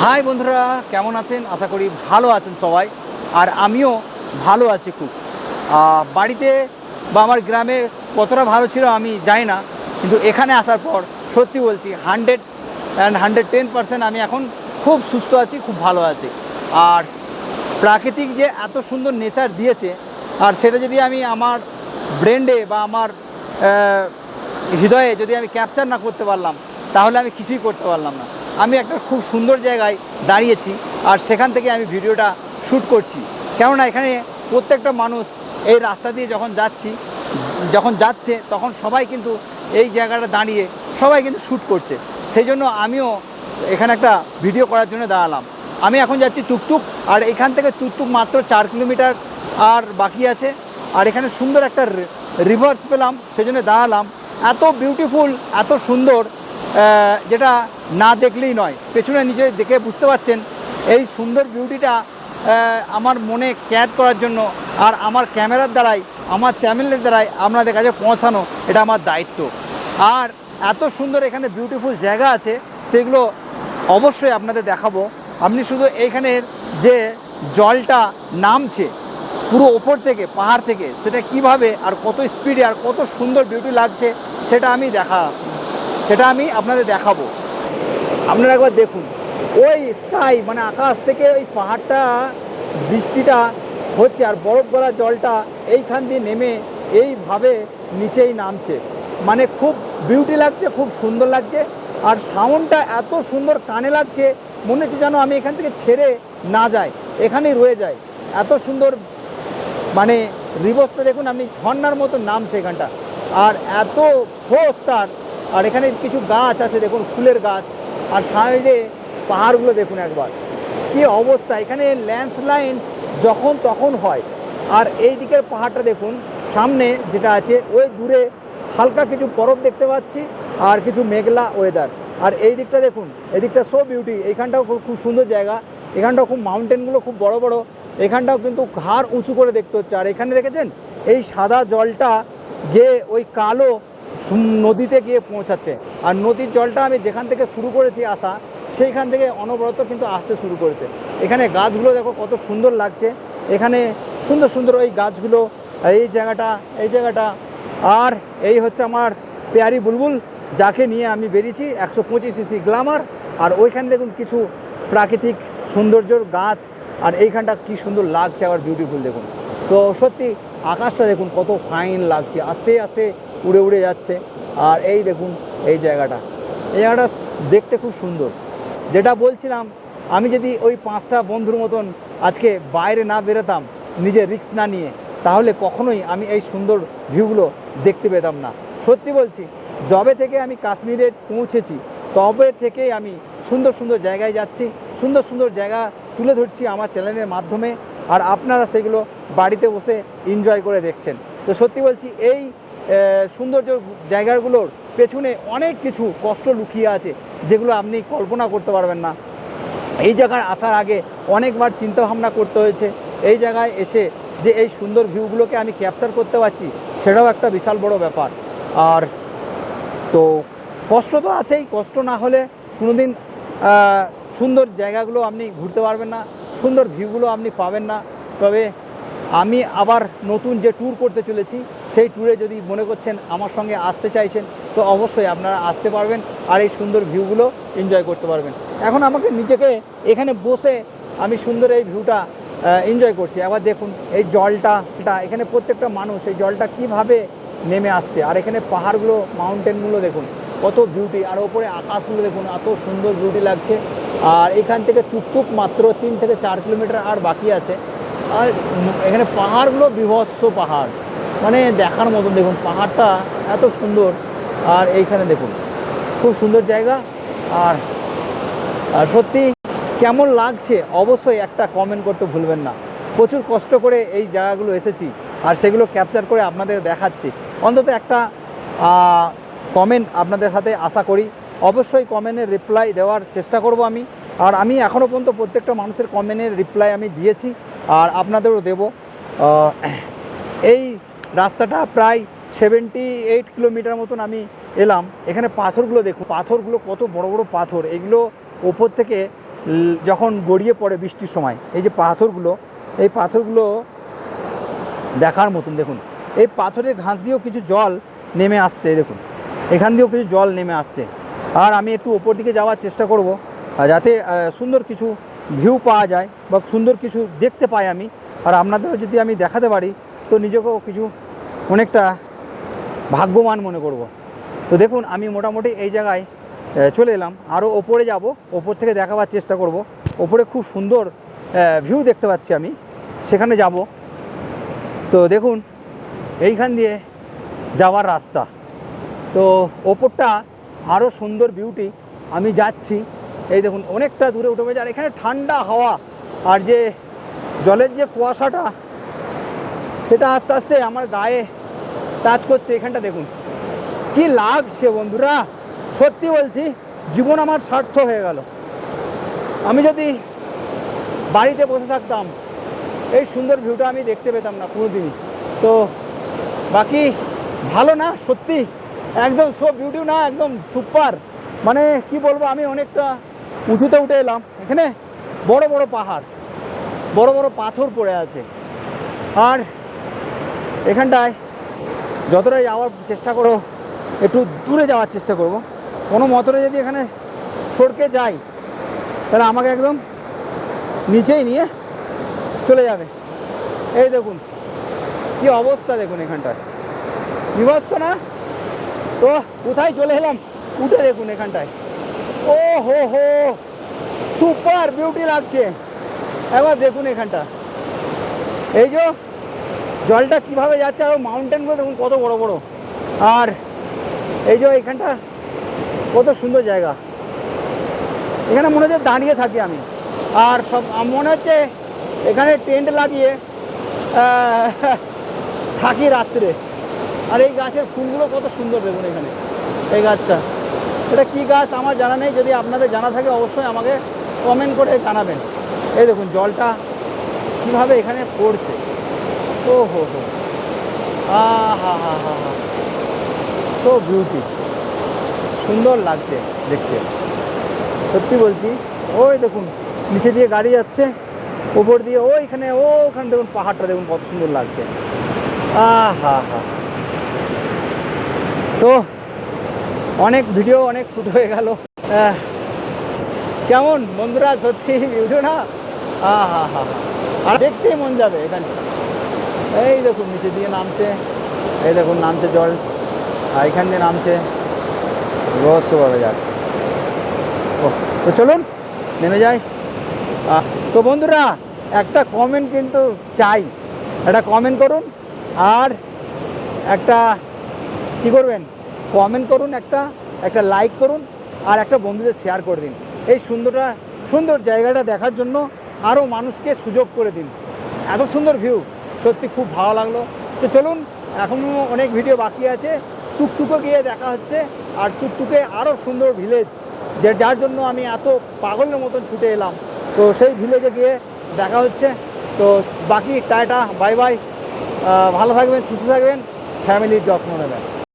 High বন্ধুরা, কেমন আছেন? আশা করি ভালো আছেন সবাই। আর আমিও ভালো আছি খুব। বাড়িতে বা আমার গ্রামে কতটা ভালো ছিল আমি জানি না, কিন্তু এখানে আসার পর সত্যি বলছি 110% আমি এখন খুব সুস্থ আছি, খুব ভালো আছি। আর প্রাকৃতিক যে এত সুন্দর নেচার দিয়েছে, আর সেটা যদি আমি আমার ব্রেন্ডে বা আমার হৃদয়ে যদি আমি ক্যাপচার না করতে পারলাম, তাহলে আমি কিছুই করতে পারলাম না। আমি একটা খুব সুন্দর জায়গায় দাঁড়িয়েছি, আর সেখান থেকে আমি ভিডিওটা শ্যুট করছি। কেননা এখানে প্রত্যেকটা মানুষ এই রাস্তা দিয়ে যখন যাচ্ছে তখন সবাই কিন্তু এই জায়গাটা দাঁড়িয়ে সবাই কিন্তু শ্যুট করছে। সেই জন্য আমিও এখানে একটা ভিডিও করার জন্য দাঁড়ালাম। আমি এখন যাচ্ছি টুকটুক, আর এখান থেকে টুকটুক মাত্র 4 কিলোমিটার আর বাকি আছে। আর এখানে সুন্দর একটা রিভার্স পেলাম, সেজন্য দাঁড়ালাম। এত বিউটিফুল, এত সুন্দর, যেটা না দেখলেই নয়। পেছনে নিচে দেখে বুঝতে পারছেন এই সুন্দর বিউটিটা আমার মনে ক্যাদ করার জন্য, আর আমার ক্যামেরার দ্বারাই, আমার চ্যানেলের দ্বারাই আপনাদের কাছে পৌঁছানো, এটা আমার দায়িত্ব। আর এত সুন্দর এখানে বিউটিফুল জায়গা আছে, সেগুলো অবশ্যই আপনাদের দেখাবো। আপনি শুধু এইখানের যে জলটা নামছে পুরো ওপর থেকে, পাহাড় থেকে, সেটা কিভাবে আর কত স্পিডে আর কত সুন্দর বিউটি লাগছে, সেটা আমি আপনাদের দেখাবো। আপনারা একবার দেখুন, ওই স্কাই মানে আকাশ থেকে ওই পাহাড়টা, বৃষ্টিটা হচ্ছে, আর বরফ গলা জলটা এইখান দিয়ে নেমে এইভাবে নিচেই নামছে। মানে খুব বিউটি লাগছে, খুব সুন্দর লাগছে। আর সাউন্ডটা এত সুন্দর কানে লাগছে, মনে হচ্ছে যেন আমি এখান থেকে ছেড়ে না যাই, এখানেই রয়ে যায়। এত সুন্দর, মানে রিভার্সটা দেখুন আপনি, ঝর্নার মতো নামছে এখানটা। আর এত ফোর্সটার, আর এখানে কিছু গাছ আছে দেখুন, ফুলের গাছ। আর সাইডে পাহাড়গুলো দেখুন একবার, কী অবস্থা। এখানে ল্যান্ডস্লাইড যখন তখন হয়। আর এই দিকের পাহাড়টা দেখুন, সামনে যেটা আছে ওই দূরে হালকা কিছু বরফ দেখতে পাচ্ছি, আর কিছু মেঘলা ওয়েদার। আর এই দিকটা দেখুন, এদিকটা সো বিউটি। এইখানটাও খুব সুন্দর জায়গা। এখানটাও খুব মাউন্টেনগুলো খুব বড় বড়। এখানটাও কিন্তু ঘাড় উঁচু করে দেখতে হচ্ছে। আর এখানে দেখেছেন এই সাদা জলটা গিয়ে ওই কালো নদীতে গিয়ে পৌঁছাচ্ছে। আর নদীর জলটা আমি যেখান থেকে শুরু করেছি আসা, সেইখান থেকে অনবরত কিন্তু আসতে শুরু করেছে। এখানে গাছগুলো দেখো কত সুন্দর লাগছে। এখানে সুন্দর সুন্দর ওই গাছগুলো, আর এই জায়গাটা। আর এই হচ্ছে আমার পেয়ারি বুলবুল, যাকে নিয়ে আমি বেরিয়েছি, 125 সিসি গ্ল্যামার। আর ওইখানে দেখুন কিছু প্রাকৃতিক সৌন্দর্যর গাছ। আর এইখানটা কি সুন্দর লাগছে, আবার বিউটিফুল দেখুন। তো সত্যি আকাশটা দেখুন কত ফাইন লাগছে, আস্তে আস্তে উড়ে উড়ে যাচ্ছে। আর এই দেখুন এই জায়গাটা দেখতে খুব সুন্দর। যেটা বলছিলাম, আমি যদি ওই 5টা বন্ধুর মতন আজকে বাইরে না বেরোতাম, নিজে রিস্ক না নিয়ে, তাহলে কখনোই আমি এই সুন্দর ভিউগুলো দেখতে পেতাম না। সত্যি বলছি, যবে থেকে আমি কাশ্মীরে পৌঁছেছি, তবে থেকে আমি সুন্দর সুন্দর জায়গায় যাচ্ছি, সুন্দর সুন্দর জায়গা তুলে ধরছি আমার চ্যানেলের মাধ্যমে। আর আপনারা সেগুলো বাড়িতে বসে এনজয় করে দেখছেন। তো সত্যি বলছি, এই সৌন্দর্য জায়গাগুলোর পেছনে অনেক কিছু কষ্ট লুকিয়ে আছে, যেগুলো আপনি কল্পনা করতে পারবেন না। এই জায়গায় আসার আগে অনেকবার চিন্তাভাবনা করতে হয়েছে। এই জায়গায় এসে যে এই সুন্দর ভিউগুলোকে আমি ক্যাপচার করতে পারছি, সেটাও একটা বিশাল বড় ব্যাপার। আর তো কষ্ট তো আছেই, কষ্ট না হলে কোনোদিন সুন্দর জায়গাগুলো আপনি ঘুরতে পারবেন না, সুন্দর ভিউগুলো আপনি পাবেন না। তবে আমি আবার নতুন যে ট্যুর করতে চলেছি, সেই ট্যুরে যদি মনে করছেন আমার সঙ্গে আসতে চাইছেন, তো অবশ্যই আপনারা আসতে পারবেন, আর এই সুন্দর ভিউগুলো এনজয় করতে পারবেন। এখন আমাকে নিজেকে এখানে বসে আমি সুন্দর এই ভিউটা এনজয় করছি। আবার দেখুন এই জলটা, এখানে প্রত্যেকটা মানুষ এই জলটা কিভাবে নেমে আসছে। আর এখানে পাহাড়গুলো, মাউন্টেনগুলো দেখুন কত বিউটি। আর ওপরে আকাশগুলো দেখুন, এত সুন্দর বিউটি লাগছে। আর এখান থেকে টুকটুক মাত্র 3 থেকে 4 কিলোমিটার আর বাকি আছে। আর এখানে পাহাড়গুলো বিভৎস পাহাড়, মানে দেখার মতন। দেখুন পাহাড়টা এত সুন্দর। আর এইখানে দেখুন খুব সুন্দর জায়গা। আর সত্যি কেমন লাগছে অবশ্যই একটা কমেন্ট করতে ভুলবেন না। প্রচুর কষ্ট করে এই জায়গাগুলো এসেছি, আর সেগুলো ক্যাপচার করে আপনাদের দেখাচ্ছি। অন্তত একটা কমেন্ট আপনাদের সাথে আশা করি। অবশ্যই কমেন্টের রিপ্লাই দেওয়ার চেষ্টা করব আমি। আর আমি এখনও পর্যন্ত প্রত্যেকটা মানুষের কমেন্টের রিপ্লাই আমি দিয়েছি, আর আপনাদেরও দেব। এই রাস্তাটা প্রায় 78 কিলোমিটার মতন আমি এলাম। এখানে পাথরগুলো দেখুন, পাথরগুলো কত বড় বড় পাথর। এগুলো ওপর থেকে যখন গড়িয়ে পড়ে বৃষ্টির সময়, এই যে পাথরগুলো, এই পাথরগুলো দেখার মতন। দেখুন এই পাথরের ঘাস দিয়েও কিছু জল নেমে আসছে, এই দেখুন এখান দিয়েও কিছু জল নেমে আসছে। আর আমি একটু ওপর দিকে যাওয়ার চেষ্টা করব যাতে সুন্দর কিছু ভিউ পাওয়া যায় বা সুন্দর কিছু দেখতে পাই আমি। আর আপনাদেরও যদি আমি দেখাতে পারি তো নিজেকেও কিছু অনেকটা ভাগ্যবান মনে করব। তো দেখুন আমি মোটামুটি এই জায়গায় চলে এলাম, আরও ওপরে যাব, ওপর থেকে দেখাবার চেষ্টা করব। ওপরে খুব সুন্দর ভিউ দেখতে পাচ্ছি আমি, সেখানে যাব। তো দেখুন এইখান দিয়ে যাওয়ার রাস্তা, তো ওপরটা আরও সুন্দর বিউটি। আমি যাচ্ছি, এই দেখুন অনেকটা দূরে উঠে গেছে, আর এখানে ঠান্ডা হাওয়া আর যে জলের যে কুয়াশাটা সেটা আস্তে আস্তে আমার গায়ে টাচ করছে। এখানটা দেখুন কি লাগছে বন্ধুরা, সত্যি বলছি জীবন আমার সার্থক হয়ে গেল। আমি যদি বাড়িতে বসে থাকতাম এই সুন্দর ভিউটা আমি দেখতে পেতাম না কোনোদিনই। তো বাকি ভালো না, সত্যি একদম সো বিউটি না, একদম সুপার। মানে কি বলবো, আমি অনেকটা উঁচুতে উঠে এলাম। এখানে বড় বড় পাহাড়, বড় বড় পাথর পড়ে আছে। আর এখানটায় যতটাই যাওয়ার চেষ্টা করো একটু দূরে যাওয়ার চেষ্টা করব। কোনো মতরে যদি এখানে সরকে যাই তাহলে আমাকে একদম নিচেই নিয়ে চলে যাবে। এই দেখুন কি অবস্থা, দেখুন এখানটায় বিভৎস না? তো কোথায় চলে এলাম, উঠে দেখুন এখানটায়, ও হো হো সুপার বিউটি লাগছে। একবার দেখুন এখানটা, এই যে জলটা কিভাবে যাচ্ছে, আর মাউন্টেনগুলো দেখুন কত বড় বড়। আর এই যে এখানটা কত সুন্দর জায়গা, এখানে মনে হচ্ছে দাঁড়িয়ে থাকি আমি। আর সব মনে হচ্ছে এখানে টেন্ট লাগিয়ে থাকি রাত্রে। আর এই গাছের ফুলগুলো কত সুন্দর দেখুন এখানে, এই গাছটা, এটা কি গাছ আমার জানা নেই, যদি আপনাদের জানা থাকে অবশ্যই আমাকে কমেন্ট করে জানাবেন। এই দেখুন জলটা কীভাবে এখানে পড়ছে, ও হো হো, হা হা হা হা, সো বিউটি, সুন্দর লাগছে দেখতে, সত্যি বলছি। ওই দেখুন নিচে দিয়ে গাড়ি যাচ্ছে, উপর দিয়ে ওইখানে, ওখানে দেখুন পাহাড়টা দেখুন কত সুন্দর লাগছে, হা হা। তো অনেক ভিডিও অনেক শ্যুট হয়ে গেল, কেমন বন্ধুরা সত্যি ভিডিও না, হা হা হা, আর দেখতেই মন যাবে এখানে। এই দেখুন নিচে দিয়ে নামছে, এই দেখুন নামছে জল, আর এখান দিয়ে নামছে, রহস্যভাবে যাচ্ছে। ও তো চলুন নেমে যাই। তো বন্ধুরা একটা কমেন্ট কিন্তু চাই, একটা কমেন্ট করুন, আর একটা কী করবেন, কমেন্ট করুন, একটা লাইক করুন, আর একটা বন্ধুদের শেয়ার করে দিন। এই সুন্দর জায়গাটা দেখার জন্য আরও মানুষকে সুযোগ করে দিন। এত সুন্দর ভিউ, সত্যি খুব ভালো লাগলো। তো চলুন, এখনও অনেক ভিডিও বাকি আছে, টুকটুকে গিয়ে দেখা হচ্ছে। আর টুকটুকে আরও সুন্দর ভিলেজ, যার জন্য আমি এত পাগলের মতন ছুটে এলাম, তো সেই ভিলেজে গিয়ে দেখা হচ্ছে। তো বাকি টাটা, বাই বাই, ভালো থাকবেন, সুস্থ থাকবেন, ফ্যামিলির যত্ন নেবেন।